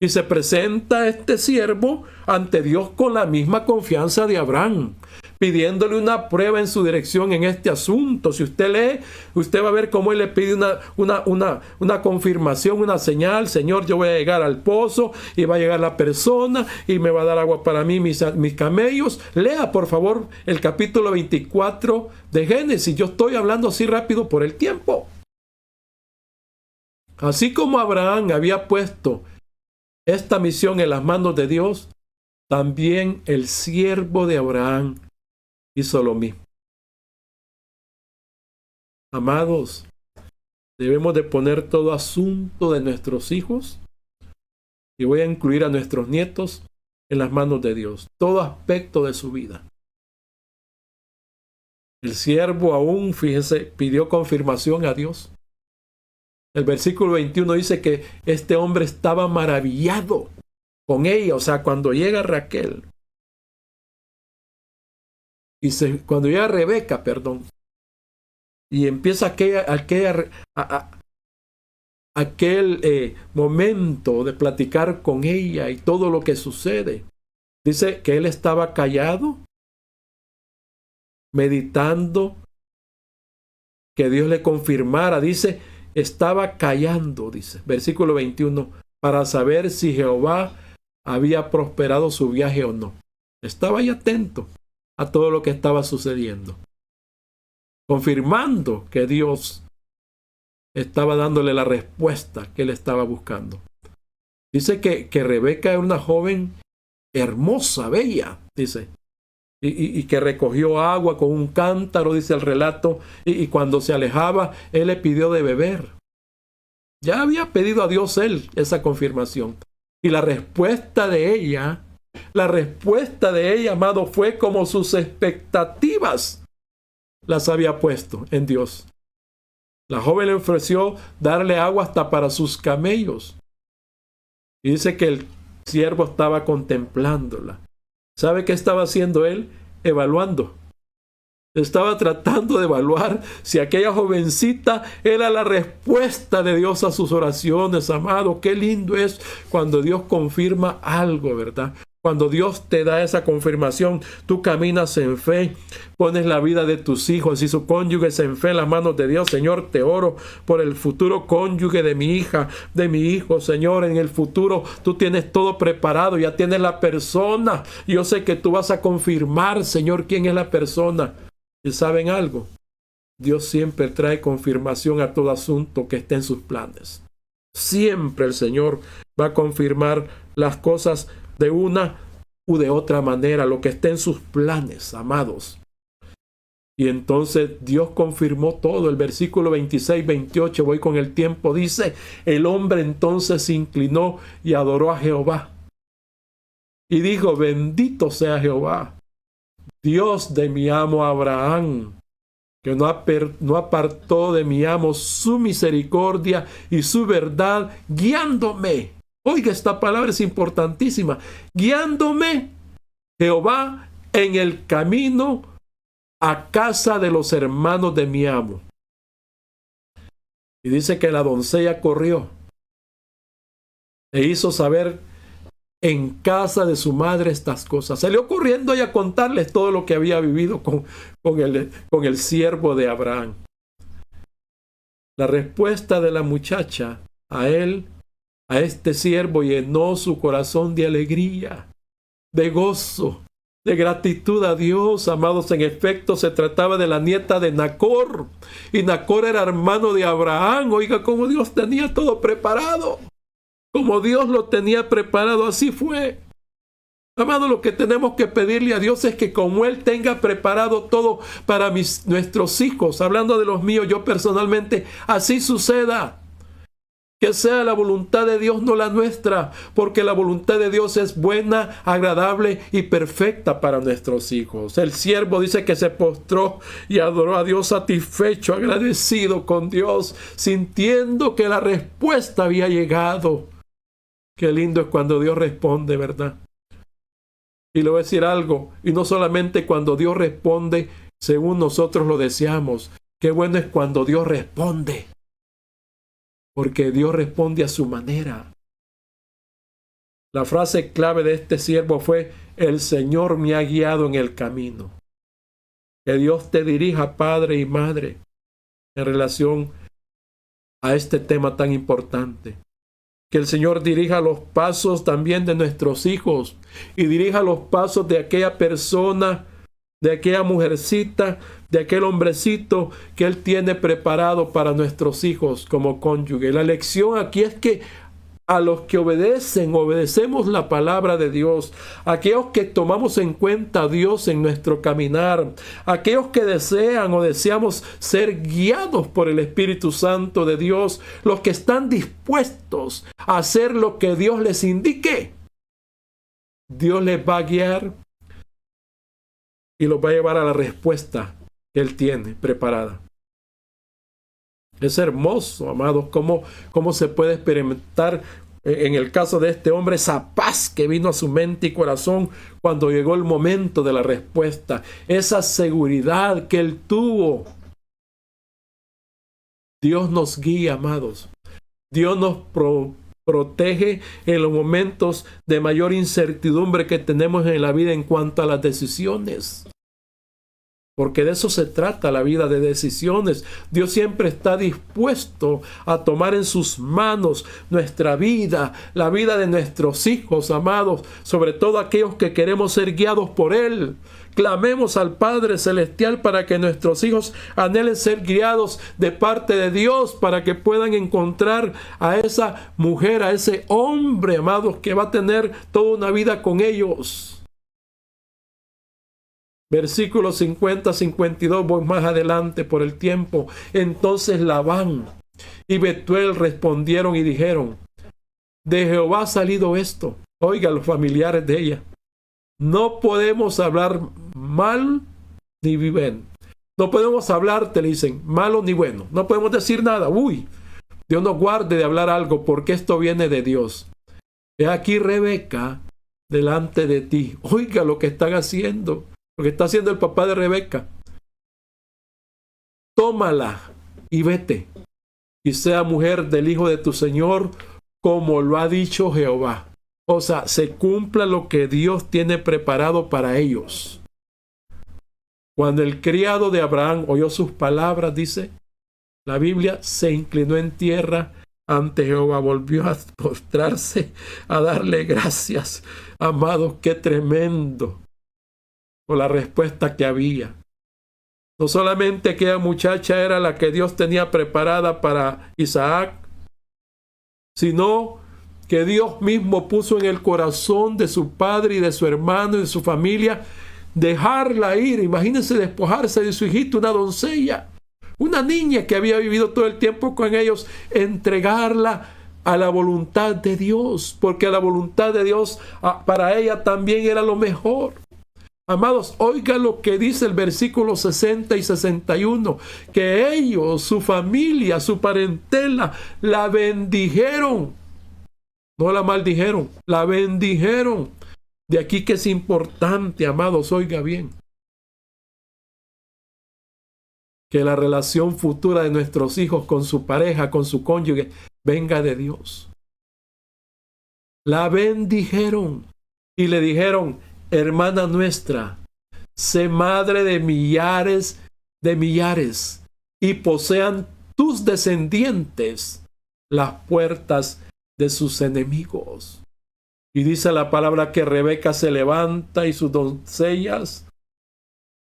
Y se presenta este siervo ante Dios con la misma confianza de Abraham, pidiéndole una prueba en su dirección en este asunto. Si usted lee, usted va a ver cómo él le pide una confirmación, una señal. Señor, yo voy a llegar al pozo y va a llegar la persona y me va a dar agua para mí, mis camellos. Lea, por favor, el capítulo 24 de Génesis. Yo estoy hablando así rápido por el tiempo. Así como Abraham había puesto esta misión en las manos de Dios, también el siervo de Abraham hizo lo mismo. Amados, debemos de poner todo asunto de nuestros hijos, y voy a incluir a nuestros nietos, en las manos de Dios. Todo aspecto de su vida. El siervo aún, fíjense, pidió confirmación a Dios. El versículo 21 dice que este hombre estaba maravillado con ella. O sea, cuando llega Raquel, cuando llega Rebeca, perdón, y empieza aquel momento de platicar con ella y todo lo que sucede. Dice que él estaba callado, meditando que Dios le confirmara. Dice, estaba callando, dice, versículo 21, para saber si Jehová había prosperado su viaje o no. Estaba ahí atento a todo lo que estaba sucediendo, confirmando que Dios estaba dándole la respuesta que él estaba buscando. Dice que Rebeca era una joven hermosa, bella, dice, y que recogió agua con un cántaro, dice el relato, y cuando se alejaba, él le pidió de beber. Ya había pedido a Dios él esa confirmación. Y la respuesta de ella, amado, fue como sus expectativas las había puesto en Dios. La joven le ofreció darle agua hasta para sus camellos. Y dice que el siervo estaba contemplándola. ¿Sabe qué estaba haciendo él? Evaluando. Estaba tratando de evaluar si aquella jovencita era la respuesta de Dios a sus oraciones, amado. Qué lindo es cuando Dios confirma algo, ¿verdad? Cuando Dios te da esa confirmación, tú caminas en fe, pones la vida de tus hijos y su cónyuge en fe en las manos de Dios. Señor, te oro por el futuro cónyuge de mi hija, de mi hijo. Señor, en el futuro tú tienes todo preparado, ya tienes la persona. Yo sé que tú vas a confirmar, Señor, quién es la persona. ¿Y saben algo? Dios siempre trae confirmación a todo asunto que esté en sus planes. Siempre el Señor va a confirmar las cosas de una u de otra manera, lo que esté en sus planes, amados. Y entonces Dios confirmó todo. El versículo 26, 28, voy con el tiempo, dice, el hombre entonces se inclinó y adoró a Jehová. Y dijo, bendito sea Jehová, Dios de mi amo Abraham, que no apartó de mi amo su misericordia y su verdad, guiándome. Oiga, esta palabra es importantísima. Guiándome, Jehová, en el camino a casa de los hermanos de mi amo. Y dice que la doncella corrió e hizo saber en casa de su madre estas cosas. Salió corriendo y a contarles todo lo que había vivido con el siervo de Abraham. La respuesta de la muchacha a él, a este siervo, llenó su corazón de alegría, de gozo, de gratitud a Dios. Amados, en efecto se trataba de la nieta de Nacor, y Nacor era hermano de Abraham. Oiga, cómo Dios tenía todo preparado, como Dios lo tenía preparado, así fue. Amado, lo que tenemos que pedirle a Dios es que como Él tenga preparado todo para nuestros hijos, hablando de los míos, yo personalmente, así suceda. Que sea la voluntad de Dios, no la nuestra, porque la voluntad de Dios es buena, agradable y perfecta para nuestros hijos. El siervo dice que se postró y adoró a Dios satisfecho, agradecido con Dios, sintiendo que la respuesta había llegado. Qué lindo es cuando Dios responde, ¿verdad? Y le voy a decir algo, y no solamente cuando Dios responde según nosotros lo deseamos. Qué bueno es cuando Dios responde, porque Dios responde a su manera. La frase clave de este siervo fue: el Señor me ha guiado en el camino. Que Dios te dirija, padre y madre, en relación a este tema tan importante. Que el Señor dirija los pasos también de nuestros hijos y dirija los pasos de aquella persona, de aquella mujercita, de aquel hombrecito que Él tiene preparado para nuestros hijos como cónyuge. La lección aquí es que a los que obedecemos la palabra de Dios, aquellos que tomamos en cuenta a Dios en nuestro caminar, aquellos que desean o deseamos ser guiados por el Espíritu Santo de Dios, los que están dispuestos a hacer lo que Dios les indique, Dios les va a guiar y los va a llevar a la respuesta que Él tiene preparada. Es hermoso, amados, cómo se puede experimentar en el caso de este hombre esa paz que vino a su mente y corazón cuando llegó el momento de la respuesta, esa seguridad que él tuvo. Dios nos guía, amados. Dios nos protege en los momentos de mayor incertidumbre que tenemos en la vida en cuanto a las decisiones. Porque de eso se trata la vida, de decisiones. Dios siempre está dispuesto a tomar en sus manos nuestra vida, la vida de nuestros hijos, amados, sobre todo aquellos que queremos ser guiados por Él. Clamemos al Padre Celestial para que nuestros hijos anhelen ser guiados de parte de Dios, para que puedan encontrar a esa mujer, a ese hombre, amados, que va a tener toda una vida con ellos. Versículos 50-52, voy más adelante por el tiempo. Entonces Labán y Betuel respondieron y dijeron: de Jehová ha salido esto. Oiga, los familiares de ella. No podemos hablar mal ni bien. No podemos hablar, te dicen, malo ni bueno. No podemos decir nada. Uy, Dios nos guarde de hablar algo, porque esto viene de Dios. He aquí Rebeca delante de ti. Oiga lo que están haciendo. Lo que está haciendo el papá de Rebeca. Tómala y vete, y sea mujer del hijo de tu Señor, como lo ha dicho Jehová. O sea, se cumpla lo que Dios tiene preparado para ellos. Cuando el criado de Abraham oyó sus palabras, dice la Biblia, se inclinó en tierra ante Jehová, volvió a postrarse, a darle gracias. Amados, qué tremendo por la respuesta que había. No solamente aquella muchacha era la que Dios tenía preparada para Isaac, sino que Dios mismo puso en el corazón de su padre y de su hermano y de su familia dejarla ir. Imagínense despojarse de su hijito, una doncella, una niña que había vivido todo el tiempo con ellos, entregarla a la voluntad de Dios, porque la voluntad de Dios para ella también era lo mejor. Amados, oiga lo que dice el versículo 60 y 61, que ellos, su familia, su parentela, la bendijeron. No la maldijeron, la bendijeron. De aquí que es importante, amados, oiga bien, que la relación futura de nuestros hijos con su pareja, con su cónyuge, venga de Dios. La bendijeron y le dijeron: hermana nuestra, sé madre de millares y posean tus descendientes las puertas de sus enemigos. Y dice la palabra que Rebeca se levanta y sus doncellas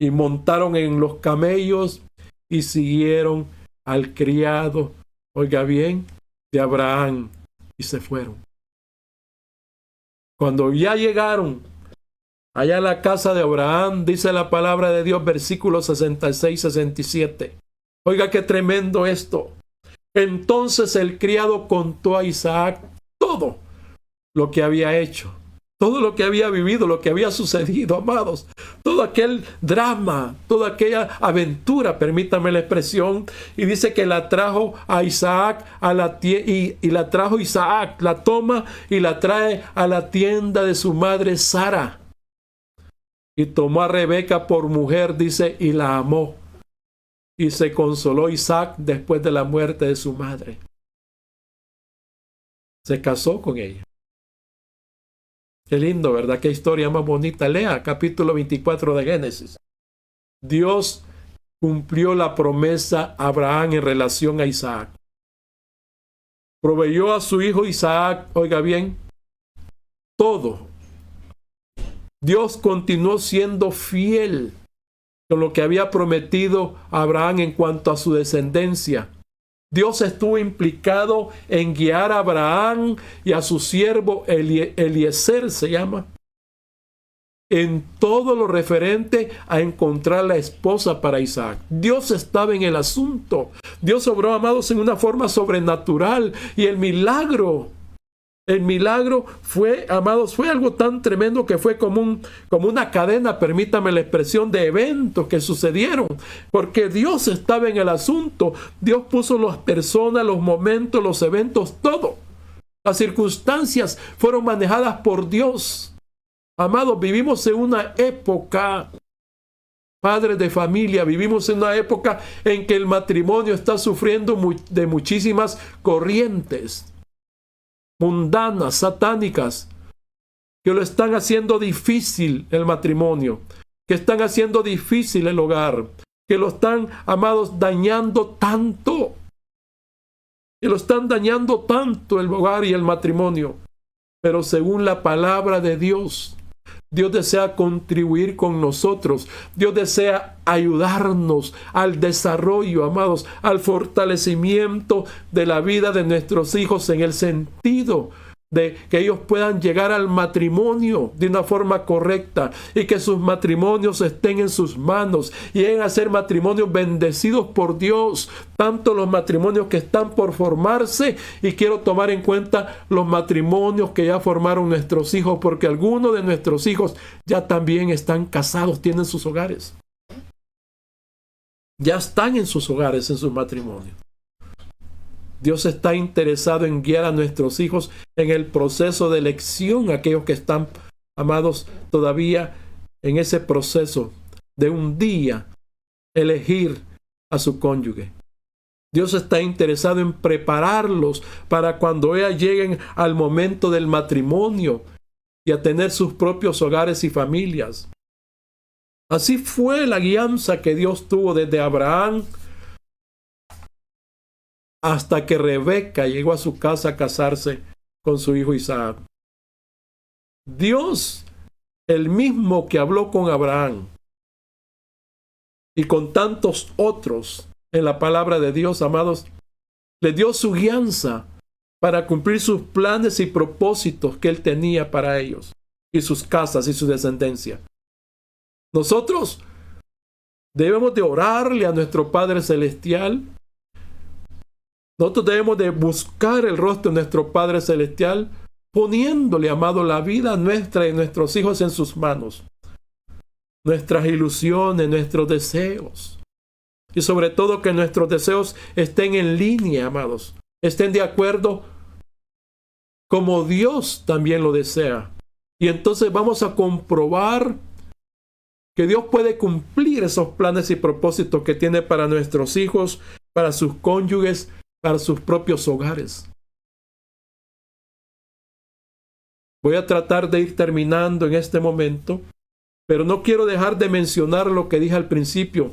y montaron en los camellos y siguieron al criado, oiga bien, de Abraham, y se fueron. Cuando ya llegaron allá a la casa de Abraham, dice la palabra de Dios, versículos 66-67. Oiga qué tremendo esto. Entonces el criado contó a Isaac todo lo que había hecho, todo lo que había vivido, lo que había sucedido, amados. Todo aquel drama, toda aquella aventura, permítame la expresión. Y dice que la trajo a Isaac a la y la trajo Isaac, la toma y la trae a la tienda de su madre Sara. Y tomó a Rebeca por mujer, dice, y la amó. Y se consoló Isaac después de la muerte de su madre. Se casó con ella. Qué lindo, ¿verdad? Qué historia más bonita. Lea capítulo 24 de Génesis. Dios cumplió la promesa a Abraham en relación a Isaac. Proveyó a su hijo Isaac, oiga bien, todo. Dios continuó siendo fiel con lo que había prometido a Abraham en cuanto a su descendencia. Dios estuvo implicado en guiar a Abraham y a su siervo Eliezer, se llama, en todo lo referente a encontrar la esposa para Isaac. Dios estaba en el asunto. Dios obró, amados, en una forma sobrenatural. Y el milagro fue, amados, fue algo tan tremendo que fue como una cadena, permítame la expresión, de eventos que sucedieron, porque Dios estaba en el asunto. Dios puso las personas, los momentos, los eventos, todo. Las circunstancias fueron manejadas por Dios. Amados, vivimos en una época, padres de familia, vivimos en una época en que el matrimonio está sufriendo de muchísimas corrientes mundanas, satánicas, que lo están haciendo difícil el matrimonio, que están haciendo difícil el hogar, que lo están, amados, dañando tanto, que lo están dañando tanto el hogar y el matrimonio. Pero según la palabra de Dios, Dios desea contribuir con nosotros. Dios desea ayudarnos al desarrollo, amados, al fortalecimiento de la vida de nuestros hijos, en el sentido de que ellos puedan llegar al matrimonio de una forma correcta y que sus matrimonios estén en sus manos y lleguen a ser matrimonios bendecidos por Dios, tanto los matrimonios que están por formarse, y quiero tomar en cuenta los matrimonios que ya formaron nuestros hijos, porque algunos de nuestros hijos ya también están casados, tienen sus hogares, ya están en sus hogares, en sus matrimonios. Dios está interesado en guiar a nuestros hijos en el proceso de elección, aquellos que están, amados, todavía en ese proceso de un día elegir a su cónyuge. Dios está interesado en prepararlos para cuando ellas lleguen al momento del matrimonio y a tener sus propios hogares y familias. Así fue la guianza que Dios tuvo desde Abraham hasta que Rebeca llegó a su casa a casarse con su hijo Isaac. Dios, el mismo que habló con Abraham y con tantos otros en la palabra de Dios, amados, le dio su guianza para cumplir sus planes y propósitos que él tenía para ellos y sus casas y su descendencia. Nosotros debemos de orarle a nuestro Padre Celestial. Nosotros debemos de buscar el rostro de nuestro Padre Celestial, poniéndole, amado, la vida nuestra y nuestros hijos en sus manos. Nuestras ilusiones, nuestros deseos. Y sobre todo que nuestros deseos estén en línea, amados. Estén de acuerdo como Dios también lo desea. Y entonces vamos a comprobar que Dios puede cumplir esos planes y propósitos que tiene para nuestros hijos, para sus cónyuges, para sus propios hogares. Voy a tratar de ir terminando en este momento, pero no quiero dejar de mencionar lo que dije al principio.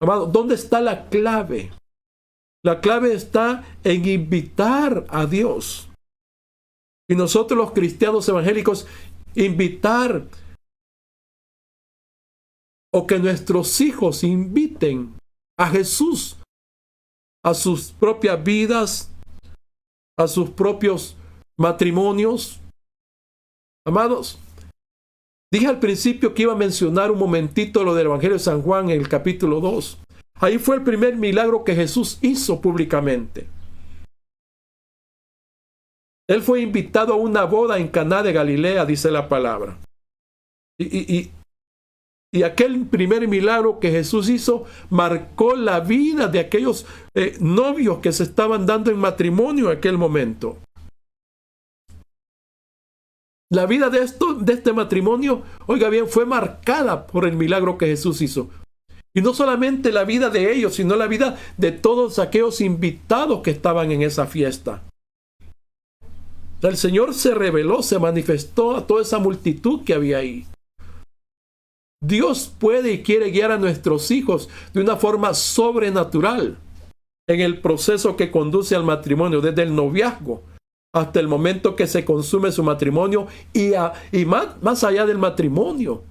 Amado, ¿dónde está la clave? La clave está en invitar a Dios. Y nosotros los cristianos evangélicos, invitar o que nuestros hijos inviten a Jesús a sus propias vidas, a sus propios matrimonios. Amados, dije al principio que iba a mencionar un momentito lo del Evangelio de San Juan en el capítulo 2. Ahí fue el primer milagro que Jesús hizo públicamente. Él fue invitado a una boda en Caná de Galilea, dice la palabra. Y aquel primer milagro que Jesús hizo marcó la vida de aquellos novios que se estaban dando en matrimonio en aquel momento. La vida de este matrimonio, oiga bien, fue marcada por el milagro que Jesús hizo. Y no solamente la vida de ellos, sino la vida de todos aquellos invitados que estaban en esa fiesta. El Señor se reveló, se manifestó a toda esa multitud que había ahí. Dios puede y quiere guiar a nuestros hijos de una forma sobrenatural en el proceso que conduce al matrimonio, desde el noviazgo hasta el momento que se consume su matrimonio y más allá del matrimonio,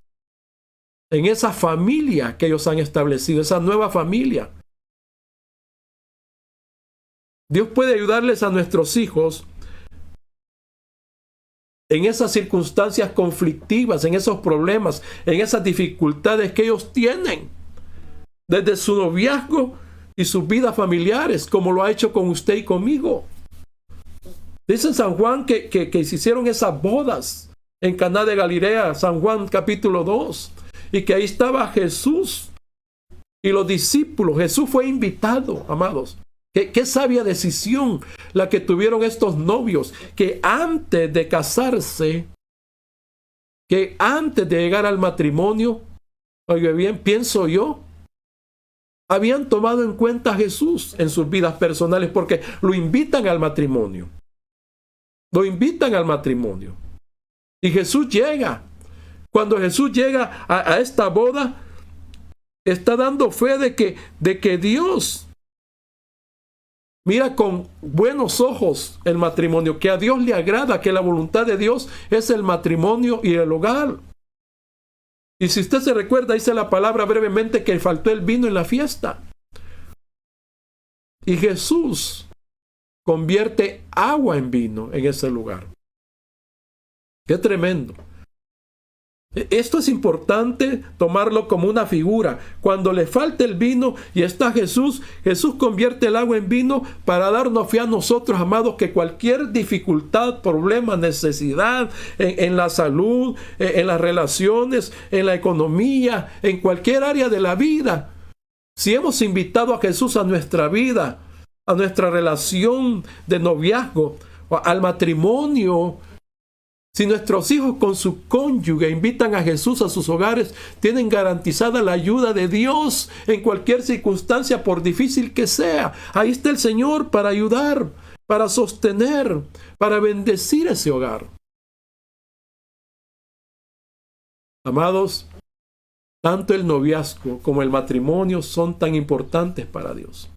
en esa familia que ellos han establecido, esa nueva familia. Dios puede ayudarles a nuestros hijos en esas circunstancias conflictivas, en esos problemas, en esas dificultades que ellos tienen, desde su noviazgo y sus vidas familiares, como lo ha hecho con usted y conmigo. Dice en San Juan que se hicieron esas bodas en Caná de Galilea, San Juan capítulo 2, y que ahí estaba Jesús y los discípulos. Jesús fue invitado, amados. Qué sabia decisión la que tuvieron estos novios, que antes de casarse, que antes de llegar al matrimonio, oye bien, pienso yo, habían tomado en cuenta a Jesús en sus vidas personales, porque lo invitan al matrimonio. Lo invitan al matrimonio. Y Jesús llega. Cuando Jesús llega a esta boda, está dando fe de que Dios mira con buenos ojos el matrimonio, que a Dios le agrada, que la voluntad de Dios es el matrimonio y el hogar. Y si usted se recuerda, dice la palabra brevemente que faltó el vino en la fiesta. Y Jesús convierte agua en vino en ese lugar. ¡Qué tremendo! Esto es importante tomarlo como una figura. Cuando le falta el vino y está Jesús, Jesús convierte el agua en vino para darnos fe a nosotros, amados, que cualquier dificultad, problema, necesidad en la salud, en las relaciones, en la economía, en cualquier área de la vida, si hemos invitado a Jesús a nuestra vida, a nuestra relación de noviazgo, al matrimonio, si nuestros hijos con su cónyuge invitan a Jesús a sus hogares, tienen garantizada la ayuda de Dios en cualquier circunstancia, por difícil que sea. Ahí está el Señor para ayudar, para sostener, para bendecir ese hogar. Amados, tanto el noviazgo como el matrimonio son tan importantes para Dios.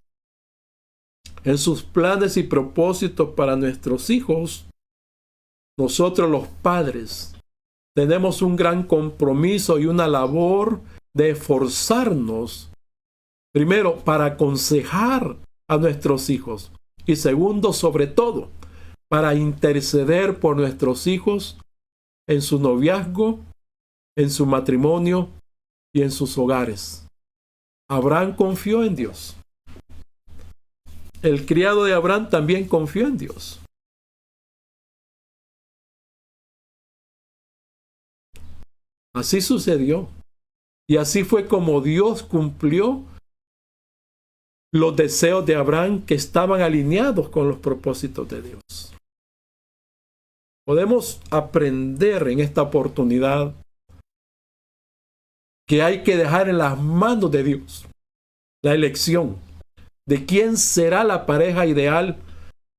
En sus planes y propósitos para nuestros hijos, nosotros los padres tenemos un gran compromiso y una labor de esforzarnos, primero, para aconsejar a nuestros hijos y segundo, sobre todo, para interceder por nuestros hijos en su noviazgo, en su matrimonio y en sus hogares. Abraham confió en Dios. El criado de Abraham también confió en Dios. Así sucedió. Y así fue como Dios cumplió los deseos de Abraham, que estaban alineados con los propósitos de Dios. Podemos aprender en esta oportunidad que hay que dejar en las manos de Dios la elección de quién será la pareja ideal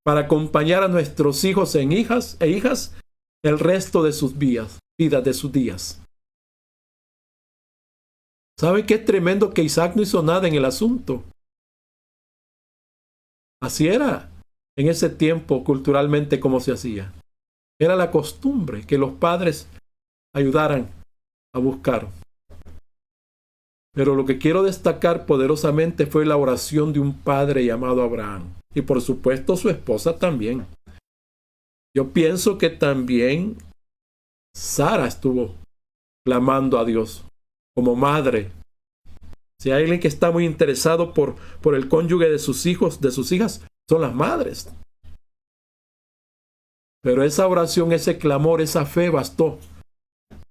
para acompañar a nuestros hijos e hijas el resto de sus vidas de sus días. ¿Saben qué es tremendo? Que Isaac no hizo nada en el asunto. Así era en ese tiempo culturalmente como se hacía. Era la costumbre que los padres ayudaran a buscar. Pero lo que quiero destacar poderosamente fue la oración de un padre llamado Abraham. Y por supuesto su esposa también. Yo pienso que también Sara estuvo clamando a Dios como madre. Si hay alguien que está muy interesado por el cónyuge de sus hijos, de sus hijas, son las madres. Pero esa oración, ese clamor, esa fe bastó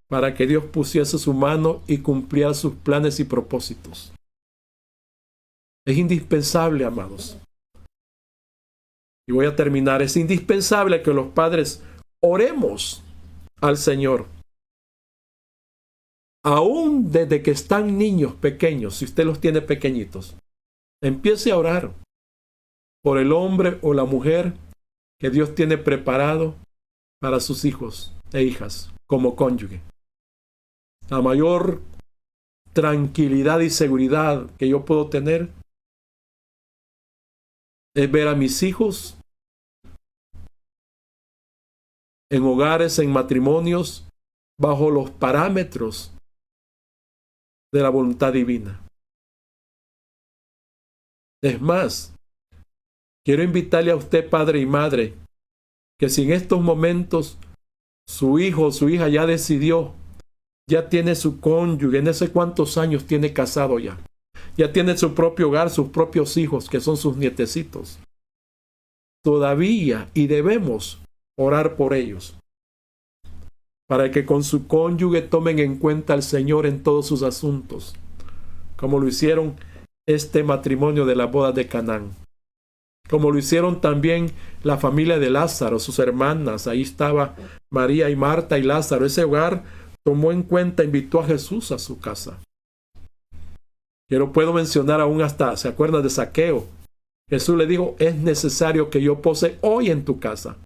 para que Dios pusiese su mano y cumpliera sus planes y propósitos. Es indispensable, amados. Y voy a terminar. Es indispensable que los padres oremos al Señor. Aún desde que están niños pequeños, si usted los tiene pequeñitos, empiece a orar por el hombre o la mujer que Dios tiene preparado para sus hijos e hijas como cónyuge. La mayor tranquilidad y seguridad que yo puedo tener es ver a mis hijos en hogares, en matrimonios, bajo los parámetros de la voluntad divina. Es más, quiero invitarle a usted, padre y madre, que si en estos momentos su hijo o su hija ya decidió, ya tiene su cónyuge, no sé cuántos años tiene casado ya tiene su propio hogar, sus propios hijos, que son sus nietecitos. Todavía, y debemos orar por ellos, para que con su cónyuge tomen en cuenta al Señor en todos sus asuntos, como lo hicieron este matrimonio de la boda de Canaán, como lo hicieron también la familia de Lázaro, sus hermanas. Ahí estaba María y Marta y Lázaro. Ese hogar tomó en cuenta, invitó a Jesús a su casa. Yo puedo mencionar aún hasta, ¿se acuerdan de Zaqueo? Jesús le dijo, es necesario que yo pose hoy en tu casa.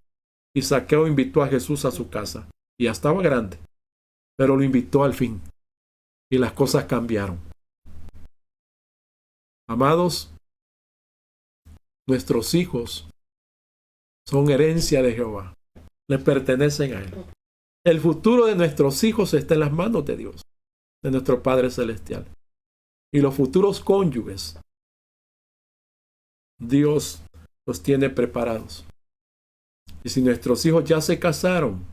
Y Zaqueo invitó a Jesús a su casa. Y ya estaba grande, pero lo invitó al fin. Y las cosas cambiaron. Amados, nuestros hijos son herencia de Jehová. Le pertenecen a Él. El futuro de nuestros hijos está en las manos de Dios, de nuestro Padre Celestial. Y los futuros cónyuges, Dios los tiene preparados. Y si nuestros hijos ya se casaron,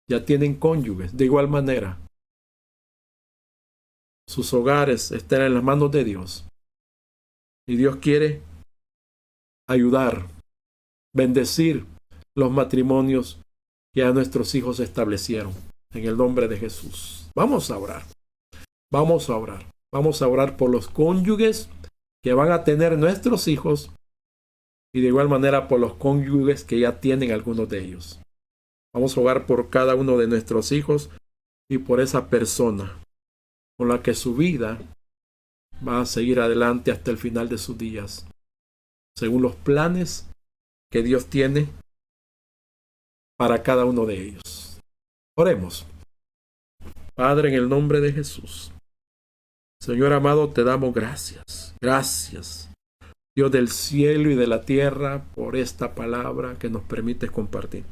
ya tienen cónyuges, de igual manera, sus hogares están en las manos de Dios. Y Dios quiere ayudar, bendecir los matrimonios que a nuestros hijos establecieron. En el nombre de Jesús. Vamos a orar. Vamos a orar. Vamos a orar por los cónyuges que van a tener nuestros hijos y de igual manera por los cónyuges que ya tienen algunos de ellos. Vamos a orar por cada uno de nuestros hijos y por esa persona con la que su vida va a seguir adelante hasta el final de sus días, según los planes que Dios tiene para cada uno de ellos. Oremos. Padre, en el nombre de Jesús. Señor amado, te damos gracias. Gracias, Dios del cielo y de la tierra, por esta palabra que nos permite compartir.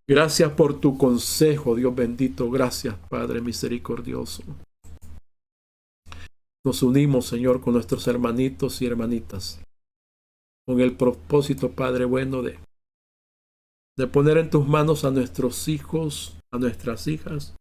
Gracias por tu consejo, Dios bendito. Gracias, Padre misericordioso. Nos unimos, Señor, con nuestros hermanitos y hermanitas, con el propósito, Padre bueno, de poner en tus manos a nuestros hijos, a nuestras hijas,